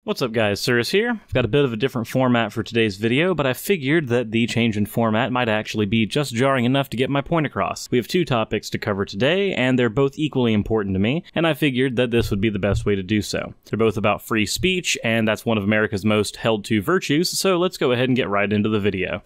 What's up guys, Suris here. I've got a bit of a different format for today's video, but I figured that the change in format might actually be just jarring enough to get my point across. We have two topics to cover today, and they're both equally important to me, and I figured that this would be the best way to do so. They're both about free speech, and that's one of America's most held to virtues, so let's go ahead and get right into the video.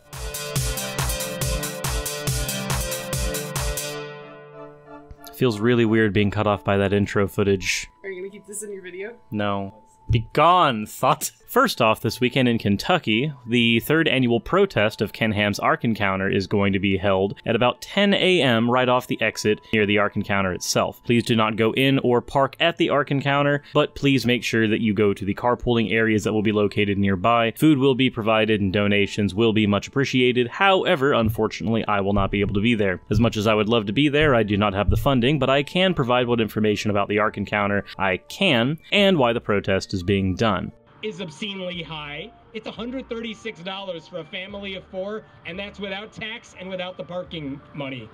Feels really weird being cut off by that intro footage. Are you gonna keep this in your video? No. Be gone, thought. First off, this weekend in Kentucky, the third annual protest of Ken Ham's Ark Encounter is going to be held at about 10 a.m. right off the exit near the Ark Encounter itself. Please do not go in or park at the Ark Encounter, but please make sure that you go to the carpooling areas that will be located nearby. Food will be provided and donations will be much appreciated. However, unfortunately, I will not be able to be there. As much as I would love to be there, I do not have the funding, but I can provide what information about the Ark Encounter I can, and why the protest is being done. Is obscenely high. It's $136 for a family of 4, and that's without tax and without the parking money.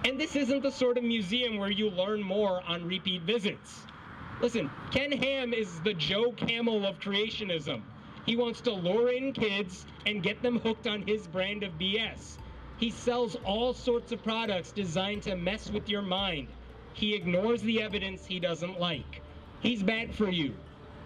And this isn't the sort of museum where you learn more on repeat visits. Listen, Ken Ham is the Joe Camel of creationism. He wants to lure in kids and get them hooked on his brand of BS. He sells all sorts of products designed to mess with your mind. He ignores the evidence he doesn't like. He's bad for you.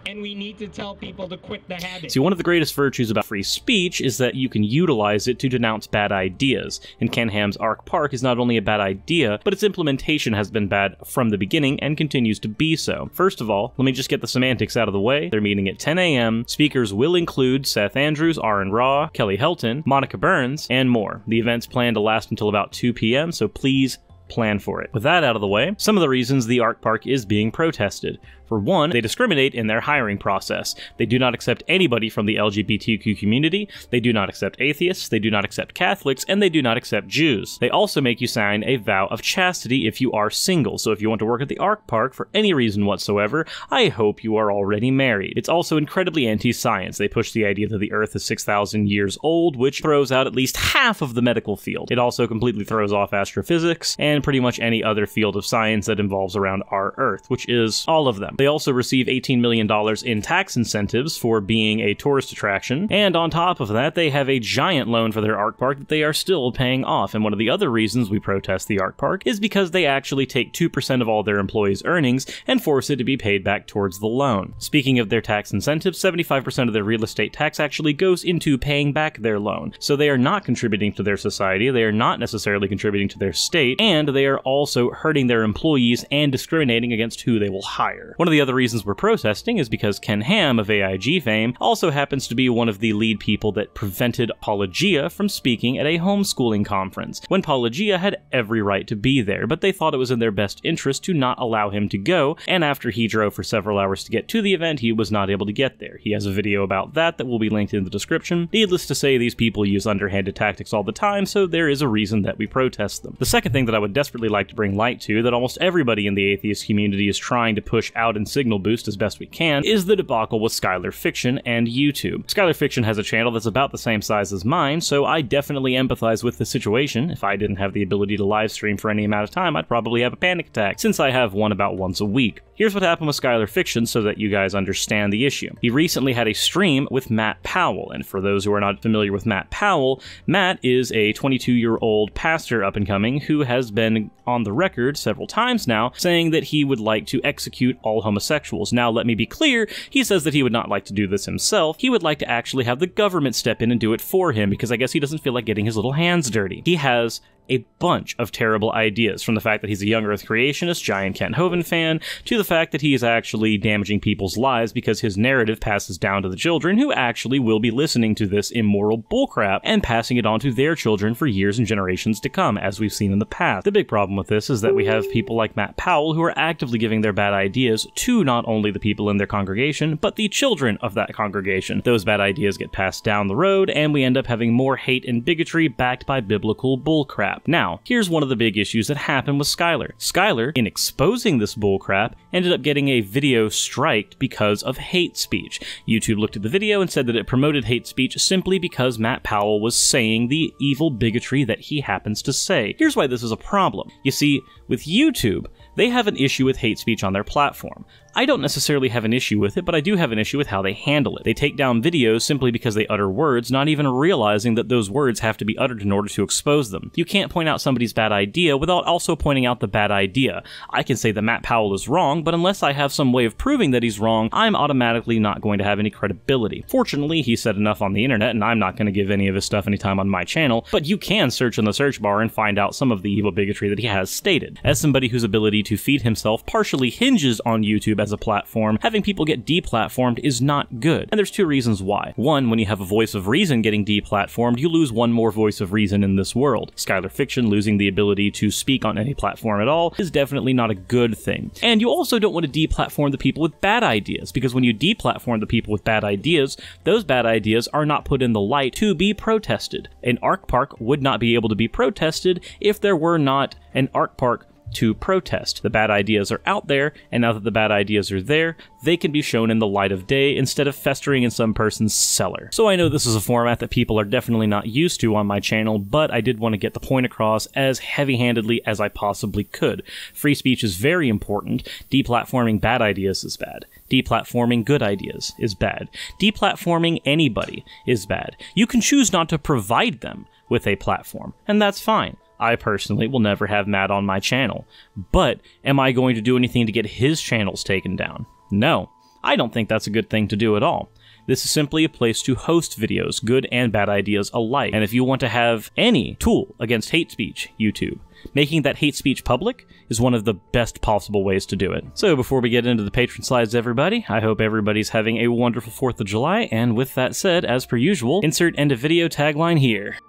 And we need to tell people to quit the habit. See, one of the greatest virtues about free speech is that you can utilize it to denounce bad ideas. And Ken Ham's Ark Park is not only a bad idea, but its implementation has been bad from the beginning and continues to be so. First of all, let me just get the semantics out of the way. They're meeting at 10 a.m. Speakers will include Seth Andrews, Aaron Raw, Kelly Helton, Monica Burns, and more. The event's planned to last until about 2 p.m., so please plan for it. With that out of the way, some of the reasons the Ark Park is being protested. For one, they discriminate in their hiring process. They do not accept anybody from the LGBTQ community, they do not accept atheists, they do not accept Catholics, and they do not accept Jews. They also make you sign a vow of chastity if you are single, so if you want to work at the Ark Park for any reason whatsoever, I hope you are already married. It's also incredibly anti-science. They push the idea that the Earth is 6,000 years old, which throws out at least half of the medical field. It also completely throws off astrophysics, and pretty much any other field of science that involves around our Earth, which is all of them. They also receive $18 million in tax incentives for being a tourist attraction, and on top of that, they have a giant loan for their Ark Park that they are still paying off. And one of the other reasons we protest the Ark Park is because they actually take 2% of all their employees' earnings and force it to be paid back towards the loan. Speaking of their tax incentives, 75% of their real estate tax actually goes into paying back their loan. So they are not contributing to their society, they are not necessarily contributing to their state, and they are also hurting their employees and discriminating against who they will hire. One of the other reasons we're protesting is because Ken Ham of AIG fame also happens to be one of the lead people that prevented Apologia from speaking at a homeschooling conference, when Apologia had every right to be there, but they thought it was in their best interest to not allow him to go, and after he drove for several hours to get to the event, he was not able to get there. He has a video about that will be linked in the description. Needless to say, these people use underhanded tactics all the time, so there is a reason that we protest them. The second thing that I would desperately like to bring light to, that almost everybody in the atheist community is trying to push out and signal boost as best we can, is the debacle with Skylar Fiction and YouTube. Skylar Fiction has a channel that's about the same size as mine, so I definitely empathize with the situation. If I didn't have the ability to live stream for any amount of time, I'd probably have a panic attack, since I have one about once a week. Here's what happened with Skylar Fiction so that you guys understand the issue. He recently had a stream with Matt Powell, and for those who are not familiar with Matt Powell, Matt is a 22-year-old pastor up-and-coming who has been on the record several times now saying that he would like to execute all homosexuals. Now, let me be clear, he says that he would not like to do this himself. He would like to actually have the government step in and do it for him, because I guess he doesn't feel like getting his little hands dirty. He has a bunch of terrible ideas, from the fact that he's a young Earth creationist, giant Kent Hovind fan, to the fact that he is actually damaging people's lives because his narrative passes down to the children who actually will be listening to this immoral bullcrap and passing it on to their children for years and generations to come, as we've seen in the past. The big problem with this is that we have people like Matt Powell who are actively giving their bad ideas to not only the people in their congregation, but the children of that congregation. Those bad ideas get passed down the road, and we end up having more hate and bigotry backed by biblical bullcrap. Now, here's one of the big issues that happened with Skylar. Skylar, in exposing this bullcrap, ended up getting a video striked because of hate speech. YouTube looked at the video and said that it promoted hate speech simply because Matt Powell was saying the evil bigotry that he happens to say. Here's why this is a problem. You see, with YouTube, they have an issue with hate speech on their platform. I don't necessarily have an issue with it, but I do have an issue with how they handle it. They take down videos simply because they utter words, not even realizing that those words have to be uttered in order to expose them. You can't point out somebody's bad idea without also pointing out the bad idea. I can say that Matt Powell is wrong, but unless I have some way of proving that he's wrong, I'm automatically not going to have any credibility. Fortunately, he said enough on the internet, and I'm not going to give any of his stuff anytime on my channel, but you can search in the search bar and find out some of the evil bigotry that he has stated. As somebody whose ability to feed himself partially hinges on YouTube as a platform, having people get deplatformed is not good. And there's two reasons why. One, when you have a voice of reason getting deplatformed, you lose one more voice of reason in this world. Skylar Fiction losing the ability to speak on any platform at all is definitely not a good thing. And you also don't want to deplatform the people with bad ideas, because when you deplatform the people with bad ideas, those bad ideas are not put in the light to be protested. An ARK park would not be able to be protested if there were not an ARK park to protest. The bad ideas are out there, and now that the bad ideas are there, they can be shown in the light of day instead of festering in some person's cellar. So I know this is a format that people are definitely not used to on my channel, but I did want to get the point across as heavy-handedly as I possibly could. Free speech is very important. Deplatforming bad ideas is bad. Deplatforming good ideas is bad. Deplatforming anybody is bad. You can choose not to provide them with a platform, and that's fine. I personally will never have Matt on my channel, but am I going to do anything to get his channels taken down? No, I don't think that's a good thing to do at all. This is simply a place to host videos, good and bad ideas alike, and if you want to have any tool against hate speech, YouTube, making that hate speech public is one of the best possible ways to do it. So before we get into the patron slides, everybody, I hope everybody's having a wonderful 4th of July, and with that said, as per usual, insert end of video tagline here.